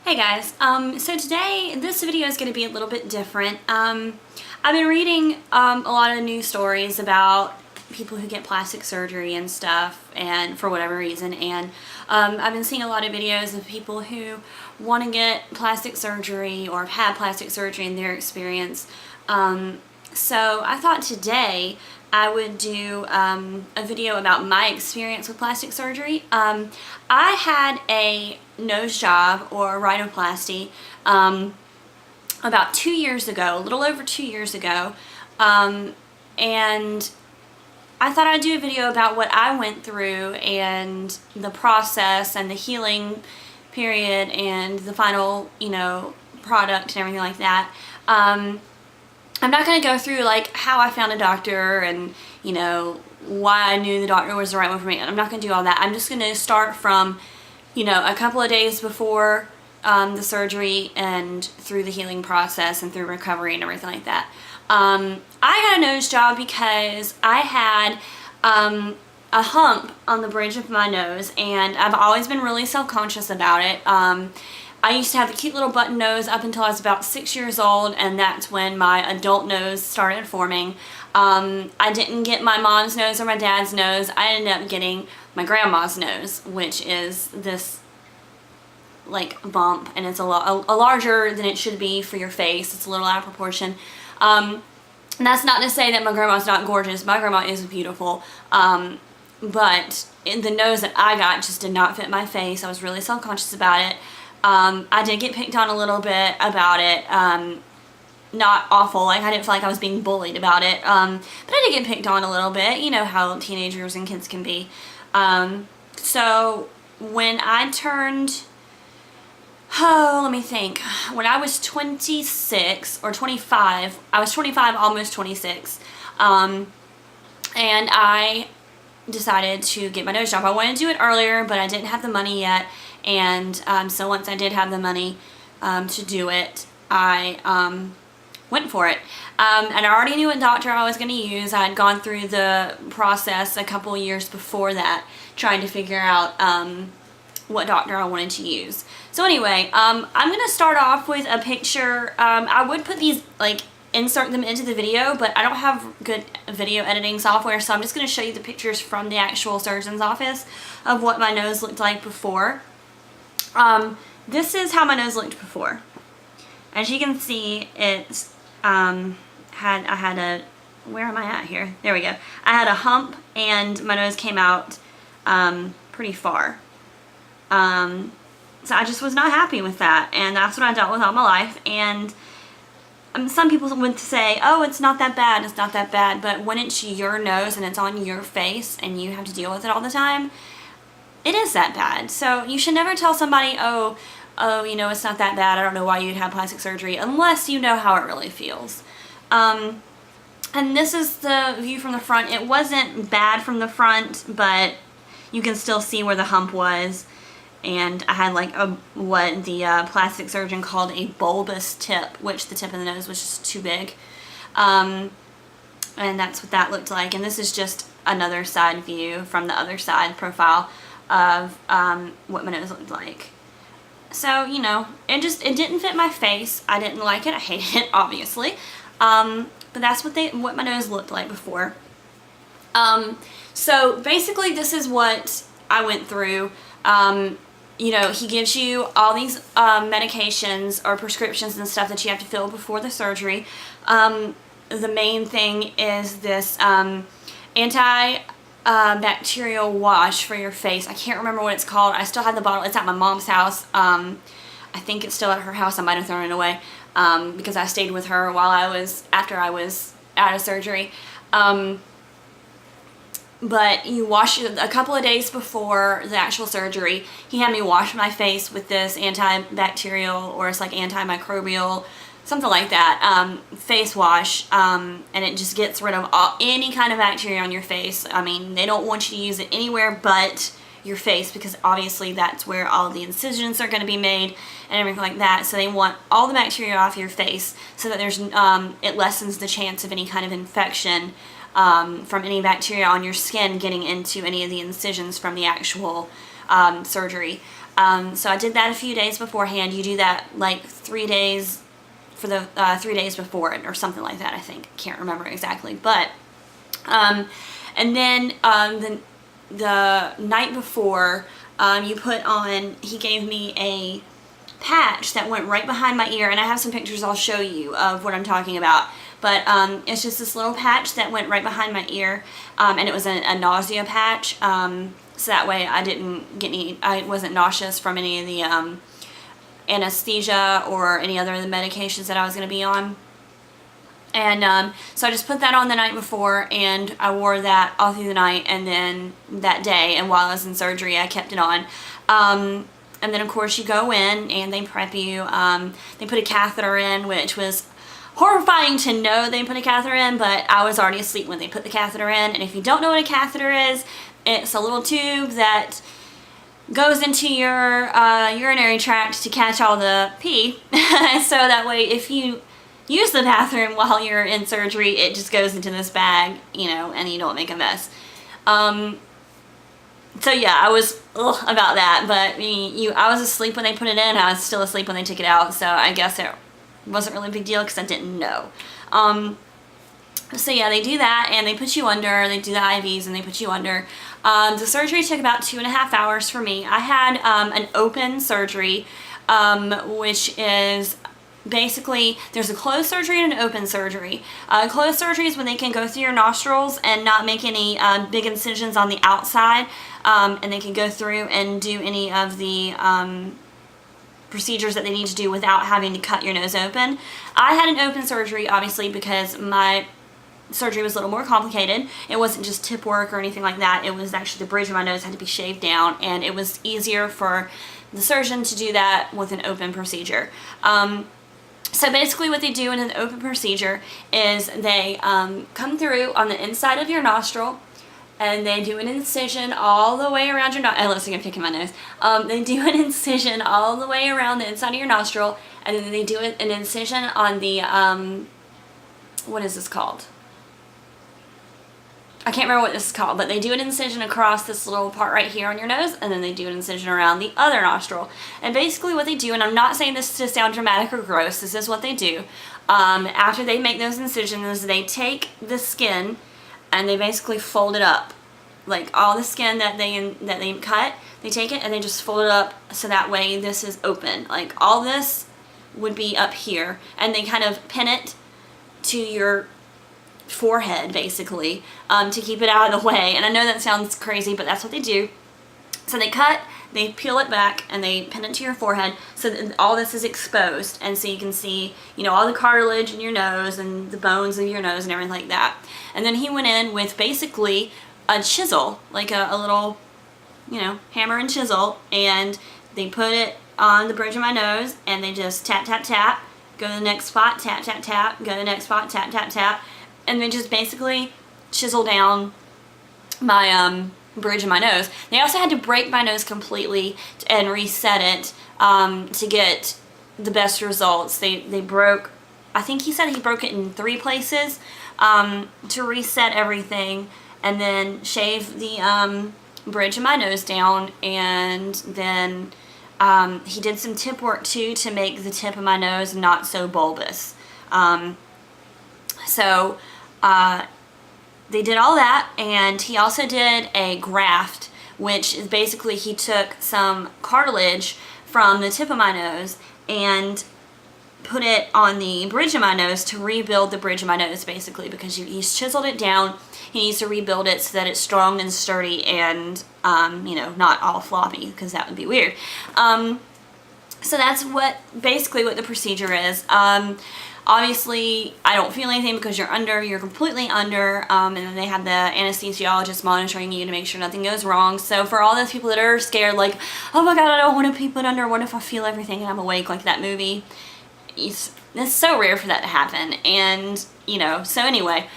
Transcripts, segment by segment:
Hey guys, so today this video is going to be a little bit different. I've been reading a lot of news stories about people who get plastic surgery and stuff, and for whatever reason, and I've been seeing a lot of videos of people who want to get plastic surgery or have had plastic surgery in their experience. So I thought today I would do a video about my experience with plastic surgery. I had a nose job or rhinoplasty about 2 years ago, a little over 2 years ago, and I thought I'd do a video about what I went through and the process and the healing period and the final, product and everything like that. I'm not going to go through like how I found a doctor and, why I knew the doctor was the right one for me. I'm not going to do all that. I'm just going to start from, a couple of days before the surgery and through the healing process and through recovery and everything like that. I got a nose job because I had a hump on the bridge of my nose, and I've always been really self-conscious about it. I used to have the cute little button nose up until I was about 6 years old, and that's when my adult nose started forming. I didn't get my mom's nose or my dad's nose. I ended up getting my grandma's nose, which is this like bump, and it's a larger than it should be for your face. It's a little out of proportion. And that's not to say that my grandma's not gorgeous. My grandma is beautiful. But the nose that I got just did not fit my face. I was really self-conscious about it. I did get picked on a little bit about it. Not awful, like I didn't feel like I was being bullied about it. But I did get picked on a little bit. You know how teenagers and kids can be. So when I turned, let me think. When I was 26 or 25, I was 25, almost 26, and I decided to get my nose job. I wanted to do it earlier, but I didn't have the money yet, and so once I did have the money to do it, I went for it. And I already knew what doctor I was going to use. I had gone through the process a couple years before that, trying to figure out what doctor I wanted to use. So anyway, I'm going to start off with a picture. I would put these, insert them into the video, but I don't have good video editing software, so I'm just going to show you the pictures from the actual surgeon's office of what my nose looked like before. This is how my nose looked before. As you can see, it's where am I at here? There we go. I had a hump, and my nose came out pretty far. So I just was not happy with that, and that's what I dealt with all my life. And some people would say, oh, it's not that bad, it's not that bad, but when it's your nose and it's on your face and you have to deal with it all the time, it is that bad. So you should never tell somebody, oh, it's not that bad, I don't know why you'd have plastic surgery, unless you know how it really feels. And this is the view from the front. It wasn't bad from the front, but you can still see where the hump was. And I had what the plastic surgeon called a bulbous tip, which the tip of the nose was just too big. And that's what that looked like. And this is just another side view from the other side profile of what my nose looked like. So, it didn't fit my face. I didn't like it. I hated it, obviously. But that's what my nose looked like before. So basically this is what I went through. He gives you all these medications or prescriptions and stuff that you have to fill before the surgery. The main thing is this antibacterial wash for your face. I can't remember what it's called. I still have the bottle. It's at my mom's house. I think it's still at her house. I might have thrown it away because I stayed with her after I was out of surgery. But you wash it a couple of days before the actual surgery. He had me wash my face with this antibacterial, or it's like antimicrobial, something like that, face wash, and it just gets rid of any kind of bacteria on your face. I mean, they don't want you to use it anywhere but your face, because obviously that's where all of the incisions are going to be made and everything like that. So they want all the bacteria off your face so that it lessens the chance of any kind of infection from any bacteria on your skin getting into any of the incisions from the actual surgery. So I did that a few days beforehand. You do that like 3 days for the 3 days before it or something like that, I think. Can't remember exactly. But, and then the night before, you put on, he gave me a patch that went right behind my ear, and I have some pictures I'll show you of what I'm talking about. But it's just this little patch that went right behind my ear, and it was a nausea patch. So that way I wasn't nauseous from any of the anesthesia or any other of the medications that I was going to be on. And so I just put that on the night before, and I wore that all through the night, and then that day, and while I was in surgery, I kept it on. And then of course you go in and they prep you. They put a catheter in, which was horrifying to know they put a catheter in, but I was already asleep when they put the catheter in. And if you don't know what a catheter is, it's a little tube that goes into your urinary tract to catch all the pee. So that way if you use the bathroom while you're in surgery, it just goes into this bag, you know, and you don't make a mess. So yeah, I was about that, but I was asleep when they put it in. I was still asleep when they took it out, so I guess it wasn't really a big deal because I didn't know. So yeah, they do that, and they put you under. They do the IVs, and they put you under. The surgery took about 2.5 hours for me. I had an open surgery, which is basically, there's a closed surgery and an open surgery. Closed surgery is when they can go through your nostrils and not make any big incisions on the outside, and they can go through and do any of the procedures that they need to do without having to cut your nose open. I had an open surgery, obviously, because my surgery was a little more complicated. It wasn't just tip work or anything like that. It was actually the bridge of my nose had to be shaved down, and it was easier for the surgeon to do that with an open procedure. So basically what they do in an open procedure is they come through on the inside of your nostril, and they do an incision all the way around your nostril. It looks like I'm picking my nose. They do an incision all the way around the inside of your nostril, and then they do an incision on the, what is this called? I can't remember what this is called, but they do an incision across this little part right here on your nose, and then they do an incision around the other nostril. And basically what they do, and I'm not saying this to sound dramatic or gross, this is what they do. After they make those incisions, they take the skin and they basically fold it up. Like all the skin that they cut, they take it and they just fold it up so that way this is open. Like all this would be up here, and they kind of pin it to your forehead basically, to keep it out of the way. And I know that sounds crazy, but that's what they do. So they cut, they peel it back, and they pin it to your forehead so that all this is exposed, and so you can see, you know, all the cartilage in your nose and the bones of your nose and everything like that. And then he went in with basically a chisel, like a little, you know, hammer and chisel, and they put it on the bridge of my nose, and they just tap, tap, tap, go to the next spot, tap, tap, tap, go to the next spot, tap, tap, tap, and then just basically chisel down my bridge of my nose. They also had to break my nose completely and reset it to get the best results. They broke, I think he said he broke it in 3 places to reset everything, and then shave the bridge of my nose down, and then he did some tip work too to make the tip of my nose not so bulbous. They did all that, and he also did a graft, which is basically he took some cartilage from the tip of my nose and put it on the bridge of my nose to rebuild the bridge of my nose, basically, because he's chiseled it down. He needs to rebuild it so that it's strong and sturdy and, you know, not all floppy, because that would be weird. So that's basically what the procedure is. Obviously, I don't feel anything because you're completely under, and then they have the anesthesiologist monitoring you to make sure nothing goes wrong. So for all those people that are scared, like, oh my god, I don't want to be put under, what if I feel everything and I'm awake, like that movie? It's so rare for that to happen. And, you know, so anyway,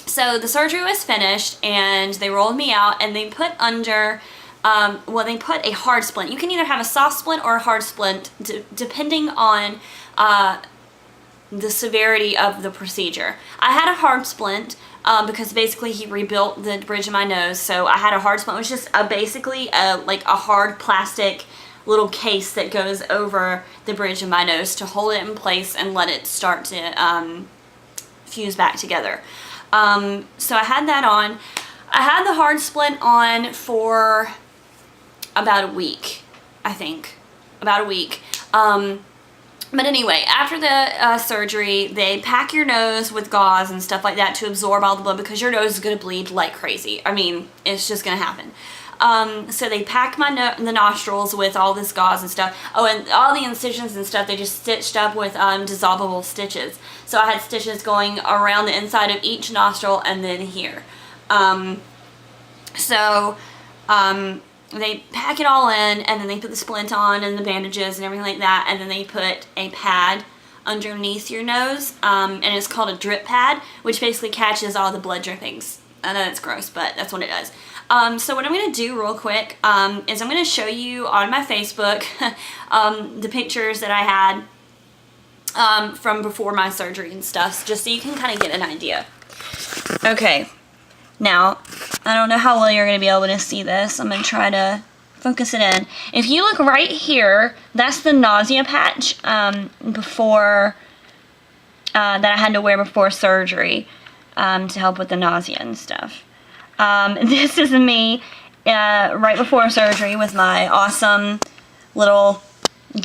so the surgery was finished, and they rolled me out, and they put under, well, they put a hard splint. You can either have a soft splint or a hard splint, depending on the severity of the procedure. I had a hard splint because basically he rebuilt the bridge of my nose, so I had a hard splint, which is just basically like a hard plastic little case that goes over the bridge of my nose to hold it in place and let it start to fuse back together. So I had that on. I had the hard splint on for about a week, I think. About a week. But anyway, after the surgery, they pack your nose with gauze and stuff like that to absorb all the blood because your nose is going to bleed like crazy. I mean, it's just going to happen. So they pack the nostrils with all this gauze and stuff. Oh, and all the incisions and stuff, they just stitched up with dissolvable stitches. So I had stitches going around the inside of each nostril and then here. They pack it all in, and then they put the splint on and the bandages and everything like that, and then they put a pad underneath your nose, and it's called a drip pad, which basically catches all the blood drippings. I know it's gross, but that's what it does. So what I'm going to do real quick is I'm going to show you on my Facebook the pictures that I had from before my surgery and stuff, just so you can kind of get an idea. Okay. Now, I don't know how well you're going to be able to see this. I'm going to try to focus it in. If you look right here, that's the nausea patch before that I had to wear before surgery to help with the nausea and stuff. This is me right before surgery with my awesome little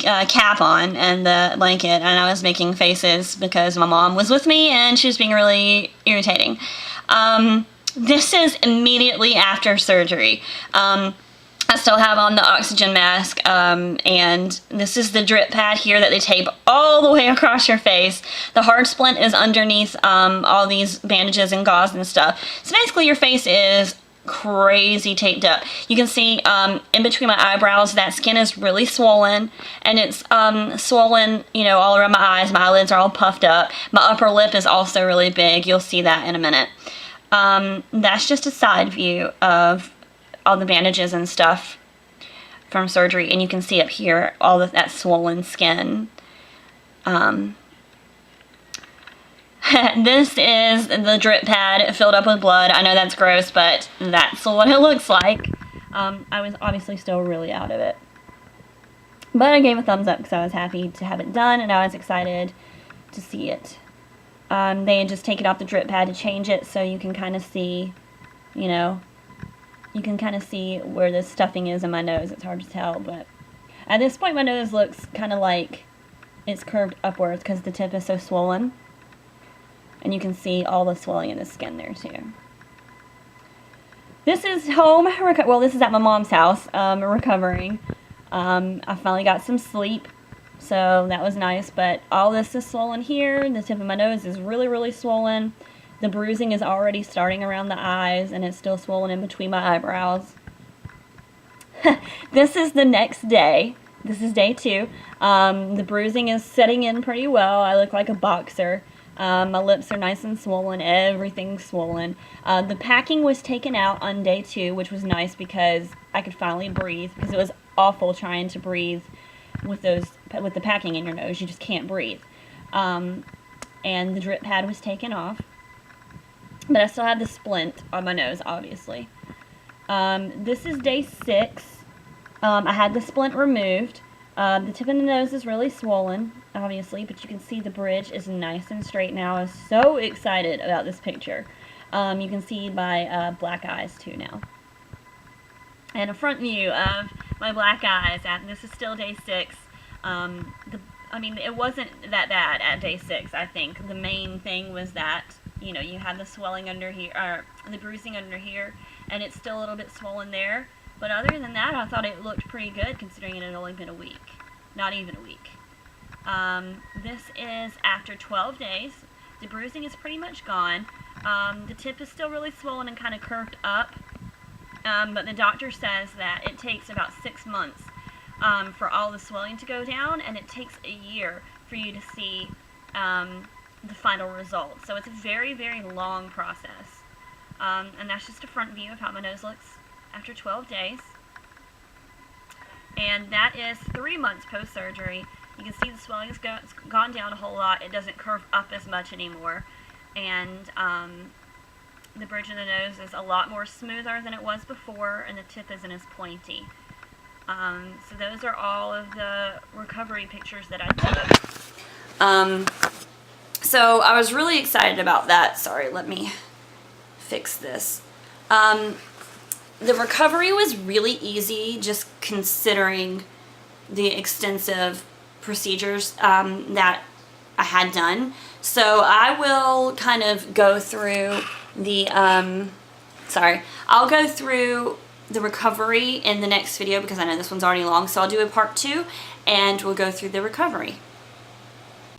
cap on and the blanket, and I was making faces because my mom was with me and she was being really irritating. This is immediately after surgery. I still have on the oxygen mask, and this is the drip pad here that they tape all the way across your face. The hard splint is underneath all these bandages and gauze and stuff. So basically your face is crazy taped up. You can see in between my eyebrows that skin is really swollen, and it's swollen, you know, all around my eyes. My eyelids are all puffed up. My upper lip is also really big. You'll see that in a minute. That's just a side view of all the bandages and stuff from surgery, and you can see up here all of that swollen skin. This is the drip pad filled up with blood. I know that's gross, but that's what it looks like. I was obviously still really out of it, but I gave a thumbs up because I was happy to have it done, and I was excited to see it. They had just taken off the drip pad to change it, so you can kind of see, you know, you can kind of see where the stuffing is in my nose. It's hard to tell, but at this point my nose looks kind of like it's curved upwards because the tip is so swollen. And you can see all the swelling in the skin there too. This is home, well, this is at my mom's house, recovering. I finally got some sleep. So that was nice, but all this is swollen here. The tip of my nose is really, really swollen. The bruising is already starting around the eyes, and it's still swollen in between my eyebrows. This is the next day. This is day 2. The bruising is setting in pretty well. I look like a boxer. My lips are nice and swollen. Everything's swollen. The packing was taken out on day 2, which was nice because I could finally breathe, because it was awful trying to breathe with the packing in your nose. You just can't breathe. And the drip pad was taken off, but I still have the splint on my nose, obviously. This is day 6. I had the splint removed. The tip of the nose is really swollen, obviously, but you can see the bridge is nice and straight now. I was so excited about this picture. You can see my black eyes too now. And a front view of my black eyes. This is still day 6. I mean, it wasn't that bad at day 6, I think. The main thing was that, you know, you had the swelling under here, or the bruising under here, and it's still a little bit swollen there. But other than that, I thought it looked pretty good considering it had only been a week. Not even a week. This is after 12 days. The bruising is pretty much gone. The tip is still really swollen and kind of curved up. But the doctor says that it takes about 6 months for all the swelling to go down, and it takes a year for you to see the final result. So it's a very, very long process. And that's just a front view of how my nose looks after 12 days. And that is 3 months post-surgery. You can see the swelling has gone down a whole lot. It doesn't curve up as much anymore. And the bridge of the nose is a lot more smoother than it was before, and the tip isn't as pointy. So those are all of the recovery pictures that I took. So I was really excited about that. Sorry, let me fix this. The recovery was really easy, just considering the extensive procedures that I had done. So I will kind of go through the, I'll go through the recovery in the next video because I know this one's already long. So I'll do a part 2 and we'll go through the recovery.